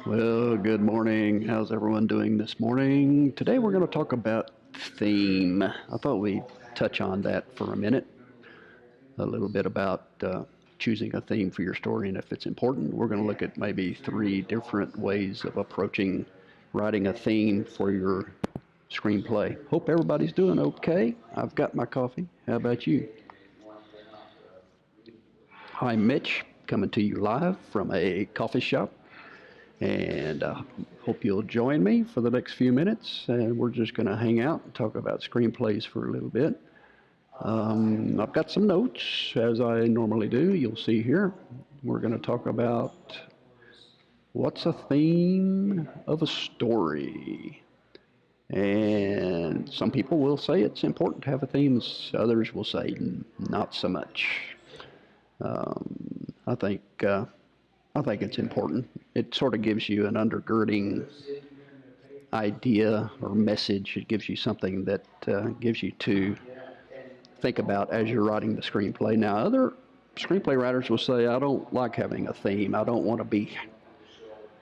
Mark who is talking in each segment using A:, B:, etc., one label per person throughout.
A: Well, good morning. How's everyone doing this morning? Today we're going to talk about theme. I thought we'd touch on that for a minute. A little bit about choosing a theme for your story and if it's important. We're going to look at maybe three different ways of approaching writing a theme for your screenplay. Hope everybody's doing okay. I've got my coffee. How about you? Hi, Mitch, coming to you live from a coffee shop. And hope you'll join me for the next few minutes. And we're just going to hang out and talk about screenplays for a little bit. I've got some notes, as I normally do. You'll see here. We're going to talk about what's a theme of a story. And some people will say it's important to have a theme, others will say not so much. I think I think it's important. It sort of gives you an undergirding idea or message. It gives you something that gives you to think about as you're writing the screenplay. Now, other screenplay writers will say, I don't like having a theme. I don't want to be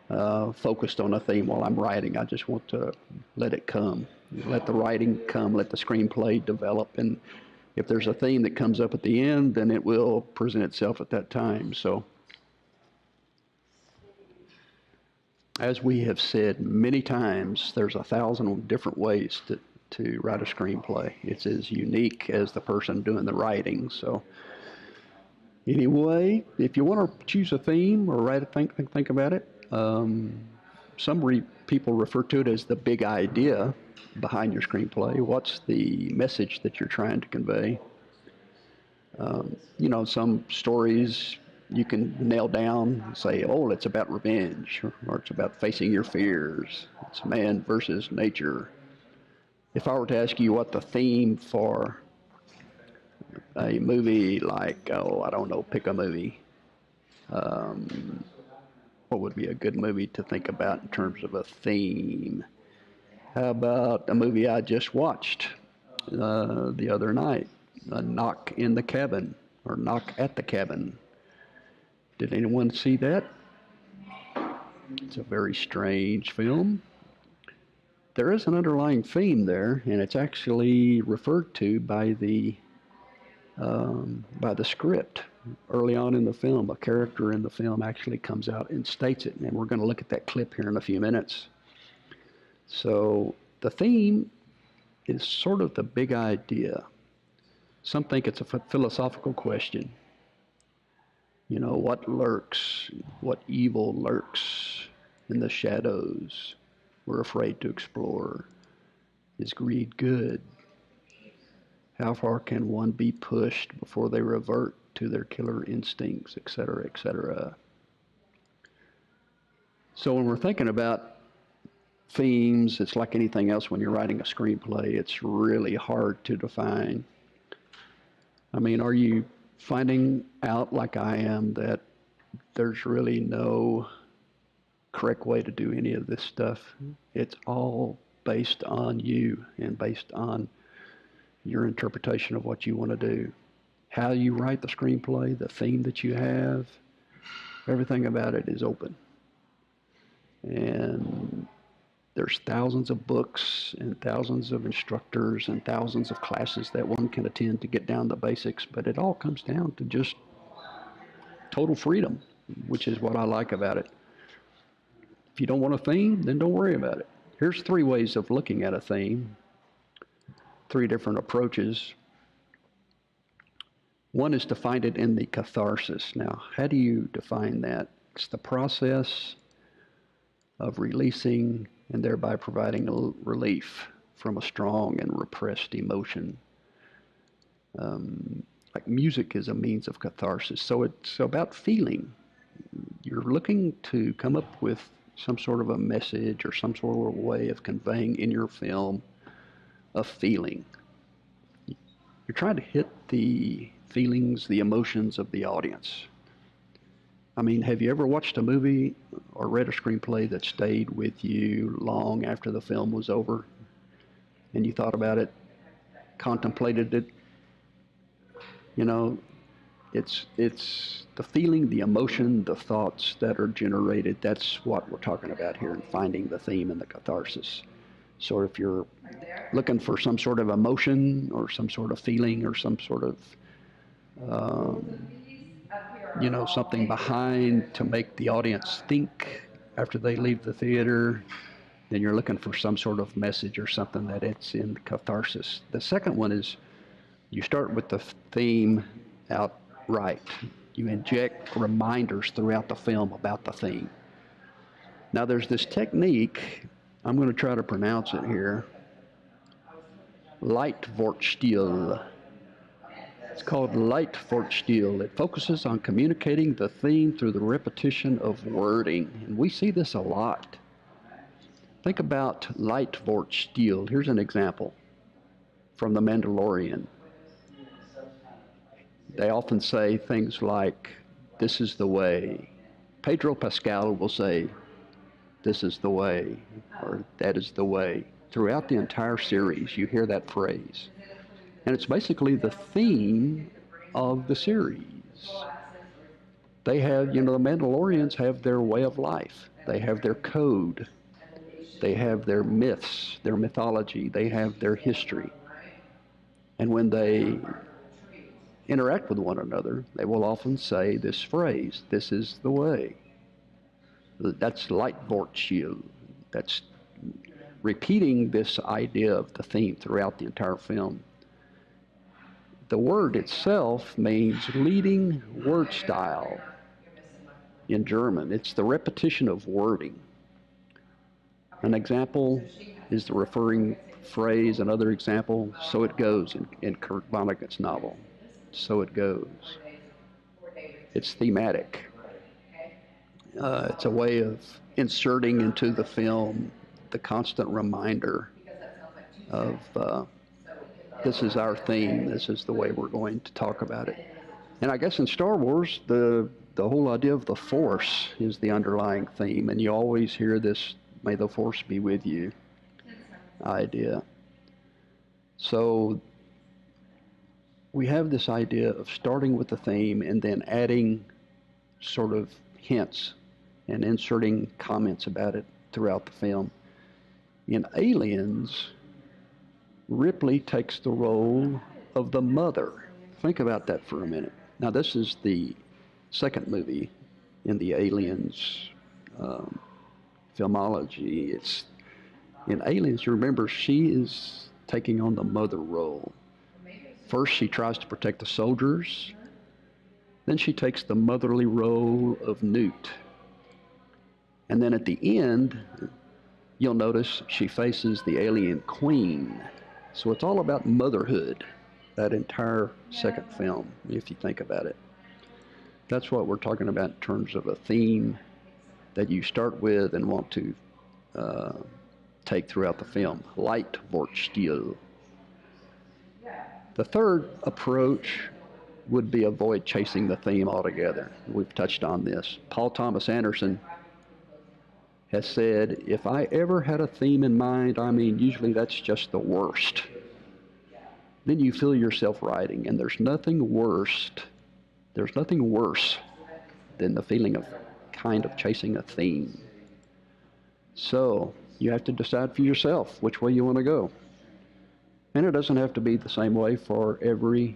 A: focused on a theme while I'm writing. I just want to let it come. Let the writing come, let the screenplay develop. And if there's a theme that comes up at the end, then it will present itself at that time. So, as we have said many times, there's 1,000 different ways to write a screenplay. It's as unique as the person doing the writing. So anyway, if you want to choose a theme or write a think about it, people refer to it as the big idea behind your screenplay. What's the message that you're trying to convey? Some stories you can nail down and say, oh, it's about revenge, or it's about facing your fears. It's man versus nature. If I were to ask you what the theme for a movie like, oh, I don't know, pick a movie, what would be a good movie to think about in terms of a theme? How about a movie I just watched the other night, A Knock in the Cabin, or Knock at the Cabin? Did anyone see that? It's a very strange film. There is an underlying theme there, and it's actually referred to by the script. Early on in the film, a character in the film actually comes out and states it, and we're going to look at that clip here in a few minutes. So the theme is sort of the big idea. Some think it's a philosophical question. You know, what evil lurks in the shadows we're afraid to explore? Is greed good? How far can one be pushed before they revert to their killer instincts, etc., etc.? So when we're thinking about themes, it's like anything else when you're writing a screenplay. It's really hard to define. I mean, are you finding out, like I am, that there's really no correct way to do any of this stuff? It's all based on you and based on your interpretation of what you want to do. How you write the screenplay, the theme that you have, everything about it is open. And there's thousands of books and thousands of instructors and thousands of classes that one can attend to get down the basics, but it all comes down to just total freedom, which is what I like about it. If you don't want a theme, then don't worry about it. Here's three ways of looking at a theme, three different approaches. One is to find it in the catharsis. Now, how do you define that? It's the process of releasing and thereby providing a relief from a strong and repressed emotion. Like music is a means of catharsis. So it's about feeling. You're looking to come up with some sort of a message or some sort of way of conveying in your film a feeling. You're trying to hit the feelings, the emotions of the audience. I mean, have you ever watched a movie or read a screenplay that stayed with you long after the film was over and you thought about it, contemplated it? You know, It's the feeling, the emotion, the thoughts that are generated. That's what we're talking about here in finding the theme and the catharsis. So if you're looking for some sort of emotion or some sort of feeling or some sort of um, something behind to make the audience think after they leave the theater, then you're looking for some sort of message or something that it's in catharsis. The second one is you start with the theme outright. You inject reminders throughout the film about the theme. Now there's this technique, I'm going to try to pronounce it here, Leitwortstil. It's called Leitwortstil. It focuses on communicating the theme through the repetition of wording, and we see this a lot. Think about Leitwortstil. Here's an example from The Mandalorian. They often say things like, "This is the way." Pedro Pascal will say, "This is the way," or "That is the way." Throughout the entire series, you hear that phrase. And it's basically the theme of the series. They have, the Mandalorians have their way of life. They have their code. They have their myths, their mythology. They have their history. And when they interact with one another, they will often say this phrase, "This is the way." That's Leitwortstil. That's repeating this idea of the theme throughout the entire film. The word itself means leading word style in German. It's the repetition of wording. An example is the referring phrase. Another example, "So it goes," in Kurt Vonnegut's novel. So it goes. It's thematic. It's a way of inserting into the film the constant reminder of this is our theme, this is the way we're going to talk about it. And I guess in Star Wars, the whole idea of the Force is the underlying theme, and you always hear this, "May the Force be with you" idea. So we have this idea of starting with the theme and then adding sort of hints and inserting comments about it throughout the film. In Aliens, Ripley takes the role of the mother. Think about that for a minute. Now, this is the second movie in the Aliens filmology. It's in Aliens, you remember, she is taking on the mother role. First, she tries to protect the soldiers. Then she takes the motherly role of Newt. And then at the end, you'll notice she faces the alien queen. So it's all about motherhood, that entire second film, if you think about it. That's what we're talking about in terms of a theme that you start with and want to take throughout the film. Leitwortstil. The third approach would be avoid chasing the theme altogether. We've touched on this. Paul Thomas Anderson has said, "If I ever had a theme in mind, usually that's just the worst." Then you feel yourself writing, and there's nothing worse than the feeling of kind of chasing a theme. So you have to decide for yourself which way you want to go. And it doesn't have to be the same way for every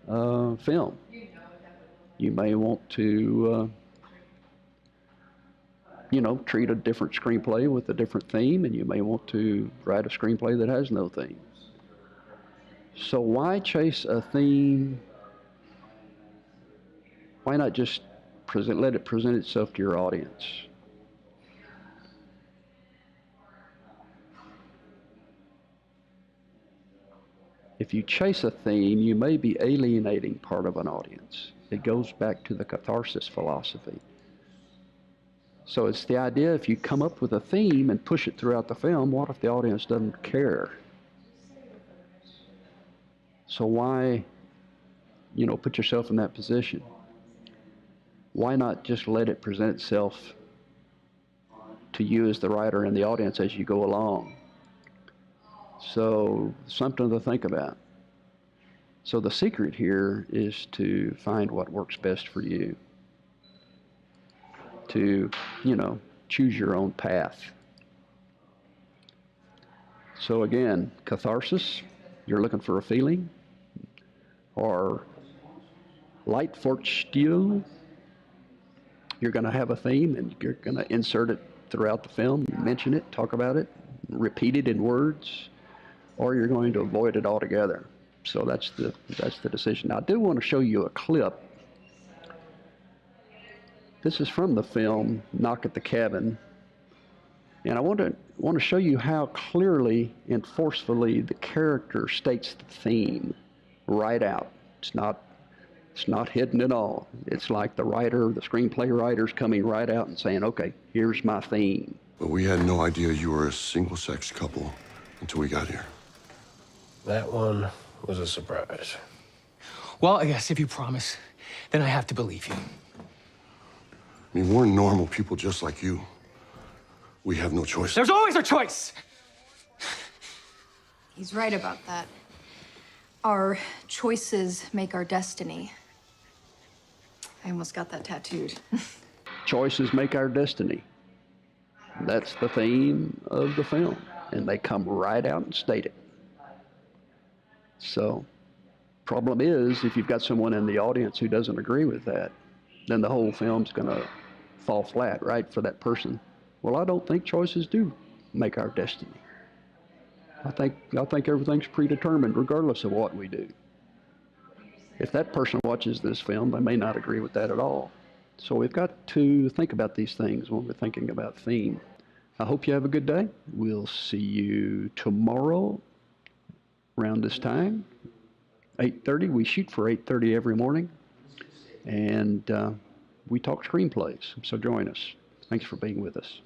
A: film. You may want to treat a different screenplay with a different theme, and you may want to write a screenplay that has no theme. So why chase a theme? Why not just let it present itself to your audience? If you chase a theme, you may be alienating part of an audience. It goes back to the catharsis philosophy. So it's the idea, if you come up with a theme and push it throughout the film, what if the audience doesn't care? So why, put yourself in that position? Why not just let it present itself to you as the writer and the audience as you go along? So something to think about. So the secret here is to find what works best for you, to, choose your own path. So again, catharsis, you're looking for a feeling, or Leitvortstil, you're going to have a theme and you're going to insert it throughout the film, mention it, talk about it, repeat it in words, or you're going to avoid it altogether. So that's the decision. Now, I do want to show you a clip. This is from the film Knock at the Cabin, and I want to show you how clearly and forcefully the character states the theme right out. It's not hidden at all. It's like the screenplay writer's coming right out and saying, okay, here's my theme.
B: But we had no idea you were a single-sex couple until we got here.
C: That one was a surprise.
D: Well, I guess if you promise, then I have to believe you.
B: I mean, we're normal people just like you. We have no choice.
D: There's always a choice!
E: He's right about that. Our choices make our destiny. I almost got that tattooed.
A: Choices make our destiny. That's the theme of the film, and they come right out and state it. So, problem is, if you've got someone in the audience who doesn't agree with that, then the whole film's going to fall flat, right, for that person. Well, I don't think choices do make our destiny. I think everything's predetermined regardless of what we do. If that person watches this film, they may not agree with that at all. So we've got to think about these things when we're thinking about theme. I hope you have a good day. We'll see you tomorrow around this time, 8:30. We shoot for 8:30 every morning, and we talk screenplays. So join us. Thanks for being with us.